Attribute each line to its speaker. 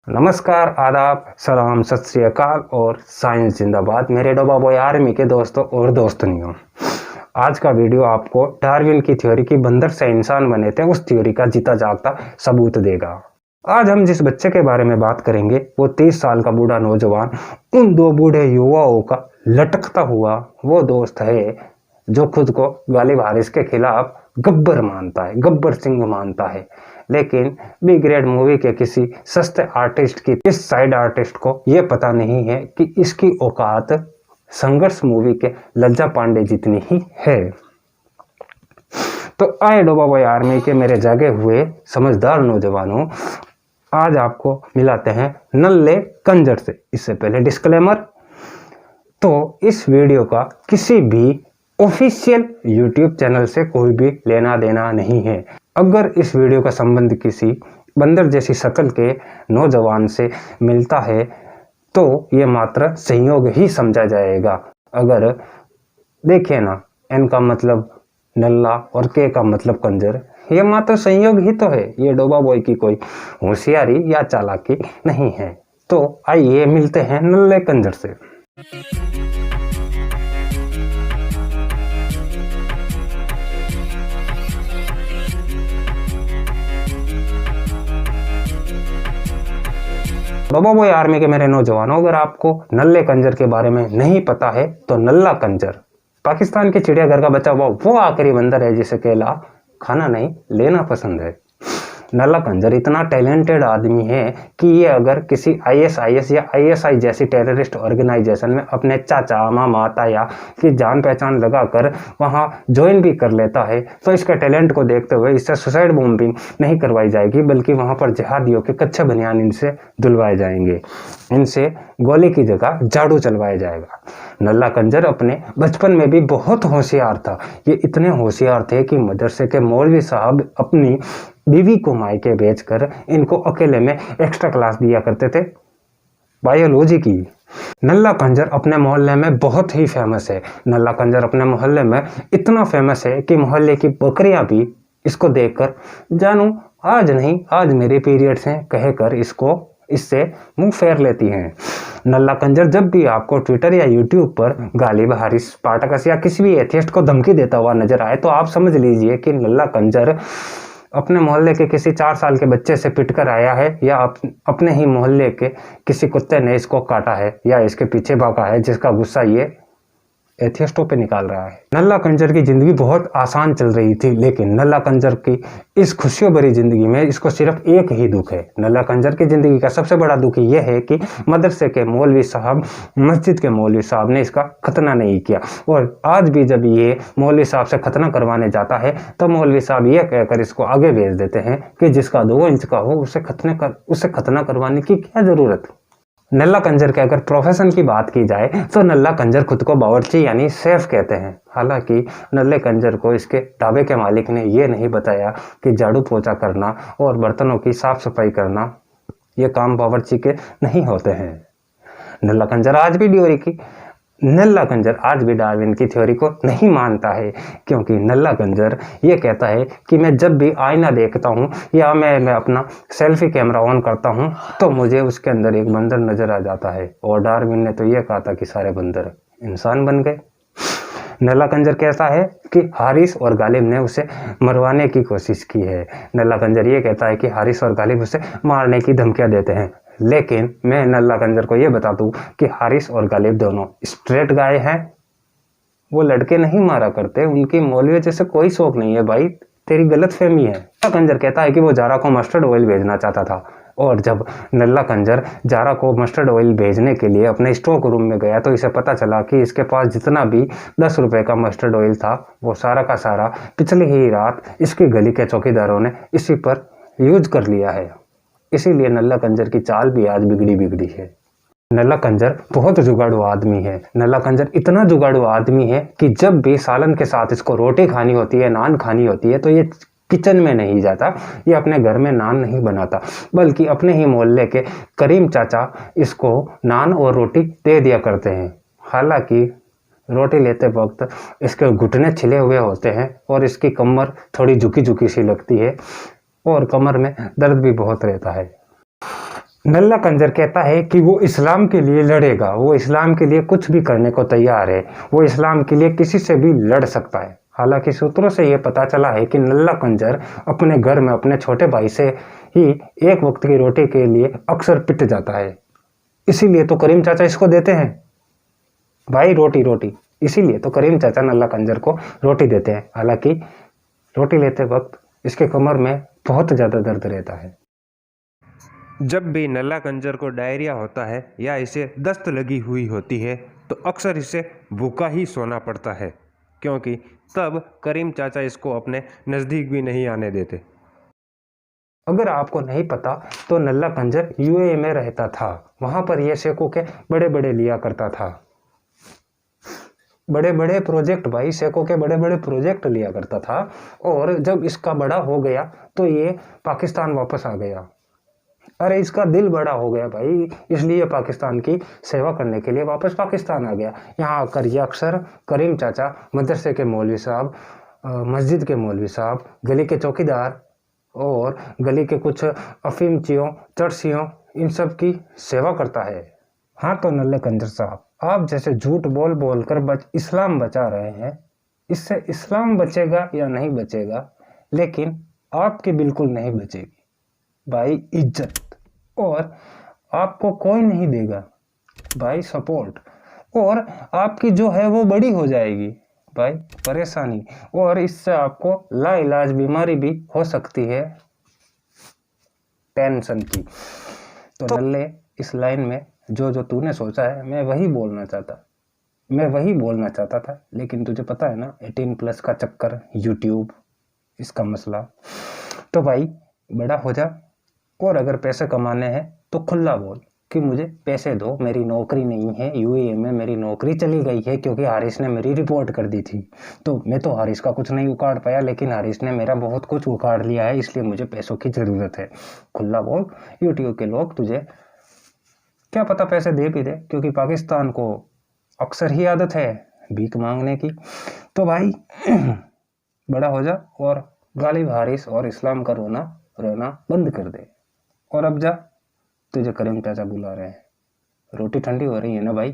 Speaker 1: नमस्कार, आदाब, सलाम, सत श्री अकाल और साइंस जिंदाबाद मेरे डोबा बॉय आर्मी के दोस्तों और दोस्तनियों। आज का वीडियो आपको डार्विन की थ्योरी की बंदर से इंसान बने थे उस थ्योरी का जीता जागता सबूत देगा। आज हम जिस बच्चे के बारे में बात करेंगे वो 30 साल का बूढ़ा नौजवान उन दो बूढ़े युवाओं का लटकता हुआ वो दोस्त है जो खुद को गालिब हारिस के खिलाफ गब्बर मानता है, गब्बर सिंह मानता है। लेकिन बी ग्रेड मूवी के किसी सस्ते आर्टिस्ट की इस साइड आर्टिस्ट को यह पता नहीं है कि इसकी औकात संघर्ष मूवी के लज्जा पांडे जितनी ही है। तो आए डोबा बॉय आर्मी के मेरे जागे हुए समझदार नौजवानों, आज आपको मिलाते हैं नल्ले कंजर से। इससे पहले डिस्क्लेमर, तो इस वीडियो का किसी भी ऑफिशियल यूट्यूब चैनल से कोई भी लेना देना नहीं है। अगर इस वीडियो का संबंध किसी बंदर जैसी शक्ल के नौजवान से मिलता है तो ये मात्र संयोग ही समझा जाएगा। अगर देखिए ना, एन का मतलब नल्ला और के का मतलब कंजर, ये मात्र संयोग ही तो है। ये डोबा बॉय की कोई होशियारी या चालाकी नहीं है। तो आइए मिलते हैं नल्ले कंजर से। डोबा बॉय आर्मी के मेरे नौजवानों, अगर आपको नल्ले कंजर के बारे में नहीं पता है तो नल्ला कंजर पाकिस्तान के चिड़ियाघर का बचा हुआ वो आखिरी बंदर है जिसे केला खाना नहीं लेना पसंद है। नल्ला कंजर इतना टैलेंटेड आदमी है कि ये अगर किसी आईएसआईएस या आईएसआई जैसी टेररिस्ट ऑर्गेनाइजेशन में अपने चाचा मामा ताया की जान पहचान लगाकर वहां ज्वाइन भी कर लेता है तो इसके टैलेंट को देखते हुए इससे सुसाइड बॉम्बिंग नहीं करवाई जाएगी, बल्कि वहां पर जिहादियों के कच्चे बनियान इनसे धुलवाए जाएंगे, इनसे गोली की जगह झाड़ू चलवाया जाएगा। नल्ला कंजर अपने बचपन में भी बहुत होशियार था। ये इतने होशियार थे कि मदरसे के मौलवी साहब अपनी बीवी को मायके भेजकर इनको अकेले में एक्स्ट्रा क्लास दिया करते थे बायोलॉजी की। नल्ला कंजर अपने मोहल्ले में बहुत ही फेमस है। नल्ला कंजर अपने मोहल्ले में इतना फेमस है कि मोहल्ले की बकरियां भी इसको देखकर जानू आज नहीं आज मेरे पीरियड्स हैं कहकर इससे मुंह फेर लेती हैं। नल्ला कंजर जब भी आपको ट्विटर या यूट्यूब पर गालिब हारिस स्पार्टकस या किसी भी एथियस्ट को धमकी देता हुआ नजर आए तो आप समझ लीजिए कि नल्ला कंजर अपने मोहल्ले के किसी 4 साल के बच्चे से पिटकर आया है या अपने ही मोहल्ले के किसी कुत्ते ने इसको काटा है या इसके पीछे भागा है जिसका गुस्सा ये एथियस्टों पे निकाल रहा है। नल्ला कंजर की जिंदगी बहुत आसान चल रही थी, लेकिन नल्ला कंजर की इस खुशियों भरी जिंदगी में इसको सिर्फ एक ही दुख है। नल्ला कंजर की जिंदगी का सबसे बड़ा दुख यह है कि मदरसे के मौलवी साहब, मस्जिद के मौलवी साहब ने इसका खतना नहीं किया। और आज भी जब ये मौलवी साहब से खतना करवाने जाता है तो मौलवी साहब ये कहकर इसको आगे भेज देते हैं कि जिसका 2 इंच का हो उसे खतना करवाने की क्या जरूरत। नल्ला कंजर के अगर प्रोफेशन की बात की जाए तो नल्ला कंजर खुद को बावर्ची यानी शेफ कहते हैं। हालांकि नल्ले कंजर को इसके ढाबे के मालिक ने यह नहीं बताया कि झाड़ू पोछा करना और बर्तनों की साफ सफाई करना ये काम बावर्ची के नहीं होते हैं। नल्ला कंजर आज भी डार्विन की थ्योरी को नहीं मानता है, क्योंकि नल्ला कंजर ये कहता है कि मैं जब भी आईना देखता हूँ या मैं अपना सेल्फी कैमरा ऑन करता हूँ तो मुझे उसके अंदर एक बंदर नजर आ जाता है। और डार्विन ने तो ये कहा था कि सारे बंदर इंसान बन गए। नल्ला कंजर कहता है कि हारिस और गालिब ने उसे मरवाने की कोशिश की है। नल्ला कंजर ये कहता है कि हारिस और गालिब उसे मारने की धमकियां देते हैं, लेकिन मैं नल्ला कंजर को ये बता दूं कि हारिस और गालिब दोनों स्ट्रेट गाय हैं। वो लड़के नहीं मारा करते, उनकी मौलवी जैसे कोई शौक नहीं है भाई, तेरी गलत फहमी है। नल्ला कंजर कहता है कि वो जारा को मस्टर्ड ऑयल भेजना चाहता था, और जब नल्ला कंजर जारा को मस्टर्ड ऑयल भेजने के लिए अपने स्टॉक रूम में गया तो इसे पता चला कि इसके पास जितना भी 10 रुपए का मस्टर्ड ऑयल था वो सारा का सारा पिछली ही रात इसकी गली के चौकीदारों ने इसी पर यूज कर लिया है। इसीलिए नल्ला कंजर की चाल भी आज बिगड़ी है। नल्ला कंजर बहुत जुगाड़ू आदमी है। नल्ला कंजर इतना जुगाड़ू आदमी है कि जब भी सालन के साथ इसको रोटी खानी होती है, नान खानी होती है, तो ये किचन में नहीं जाता, ये अपने घर में नान नहीं बनाता, बल्कि अपने ही मोहल्ले के करीम चाचा इसको नान और रोटी दे दिया करते हैं। हालांकि रोटी लेते वक्त इसके घुटने छिले हुए होते हैं और इसकी कमर थोड़ी झुकी झुकी सी लगती है और कमर में दर्द भी बहुत रहता है। नल्ला कंजर कहता है कि वो इस्लाम के लिए लड़ेगा, वो इस्लाम के लिए कुछ भी करने को तैयार है, वो इस्लाम के लिए किसी से भी लड़ सकता है। हालांकि सूत्रों से ये पता चला है कि नल्ला कंजर अपने घर में अपने छोटे भाई से ही एक वक्त की रोटी के लिए अक्सर पिट जाता है। इसीलिए तो करीम चाचा इसको देते हैं, भाई रोटी रोटी। इसीलिए तो करीम चाचा नल्ला कंजर को रोटी देते हैं। हालांकि रोटी लेते वक्त इसके कमर में बहुत ज़्यादा दर्द रहता है। जब भी नल्ला कंजर को डायरिया होता है या इसे दस्त लगी हुई होती है तो अक्सर इसे भूखा ही सोना पड़ता है, क्योंकि तब करीम चाचा इसको अपने नज़दीक भी नहीं आने देते। अगर आपको नहीं पता तो नल्ला कंजर यूएई में रहता था। वहाँ पर यह सेको के बड़े बड़े लिया करता था, बड़े बड़े प्रोजेक्ट, भाई सेको के बड़े बड़े प्रोजेक्ट लिया करता था। और जब इसका बड़ा हो गया तो ये पाकिस्तान वापस आ गया। अरे इसका दिल बड़ा हो गया भाई, इसलिए पाकिस्तान की सेवा करने के लिए वापस पाकिस्तान आ गया। यहाँ आकर ये अक्सर करीम चाचा, मदरसे के मौलवी साहब, मस्जिद के मौलवी साहब, गली के चौकीदार और गली के कुछ अफीमचियों, चर्सियों, इन सब की सेवा करता है। हाँ तो नल्ले कंजर साहब, आप जैसे झूठ बोल बोल कर इस्लाम बचा रहे हैं, इससे इस्लाम बचेगा या नहीं बचेगा, लेकिन आपकी बिल्कुल नहीं बचेगी भाई इज्जत। और आपको कोई नहीं देगा भाई सपोर्ट, और आपकी जो है वो बड़ी हो जाएगी भाई परेशानी, और इससे आपको लाइलाज बीमारी भी हो सकती है, टेंशन की। तो नल्ले, इस लाइन में जो जो तूने सोचा है मैं वही बोलना चाहता था, लेकिन तुझे पता है ना 18+ का चक्कर, यूट्यूब, इसका मसला। तो भाई बड़ा हो जा, और अगर पैसे कमाने हैं तो खुला बोल कि मुझे पैसे दो, मेरी नौकरी नहीं है, यूएई में मेरी नौकरी चली गई है क्योंकि हारिस ने मेरी रिपोर्ट कर दी थी। तो मैं तो हारिस का कुछ नहीं उखाड़ पाया, लेकिन हारिस ने मेरा बहुत कुछ उखाड़ लिया है, इसलिए मुझे पैसों की ज़रूरत है। खुला बोल, यूट्यूब के लोग तुझे क्या पता पैसे दे भी दे, क्योंकि पाकिस्तान को अक्सर ही आदत है भीख मांगने की। तो भाई बड़ा हो जा और गालिब हारिस और इस्लाम का रोना बंद कर दे। और अब जा, तुझे करीम चाचा बुला रहे हैं, रोटी ठंडी हो रही है ना भाई।